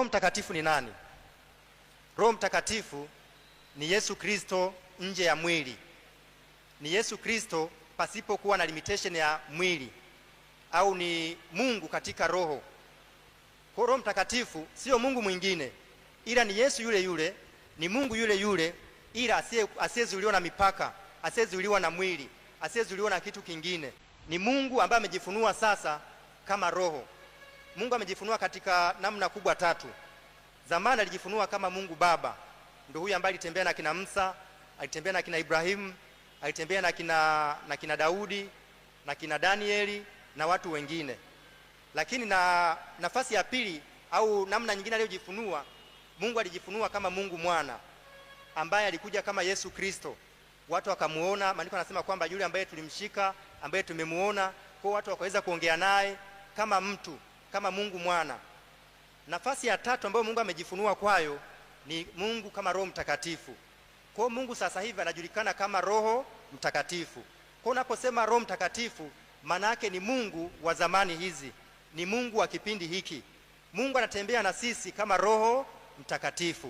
Roho Mtakatifu ni nani? Roho Mtakatifu ni Yesu Kristo nje ya mwili. Ni Yesu Kristo pasipokuwa na limitation ya mwili, au ni Mungu katika roho. Kwa Roho Mtakatifu sio Mungu mwingine, ila ni Yesu yule yule, ni Mungu yule yule, ila asiyezuiliwa na mipaka, asiyezuiliwa na mwili, asiyezuiliwa na kitu kingine. Ni Mungu ambaye amejifunua sasa kama roho. Mungu amejifunua katika namna kubwa tatu. Zamani alijifunua kama Mungu Baba, ndio huyu ambaye alitembea na kina Musa, alitembea na kina Ibrahimu, alitembea na kina Daudi, na kina Danieli na watu wengine. Lakini na nafasi ya pili au namna nyingine aliyojifunua, Mungu alijifunua kama Mungu Mwana, ambaye alikuja kama Yesu Kristo. Watu wakamuona, maandiko yanasema kwamba yule ambaye tulimshika, ambaye tumemuona, kwa watu wakaweza kuongea naye kama mtu, kama Mungu Mwana. Nafasi ya tatu ambayo Mungu amejifunua kwayo ni Mungu kama Roho Mtakatifu. Kwa Mungu sasa hivi anajulikana kama Roho Mtakatifu. Kwa unaposema Roho Mtakatifu, maana yake ni Mungu wa zamani hizi, ni Mungu wa kipindi hiki. Mungu anatembea na sisi kama Roho Mtakatifu.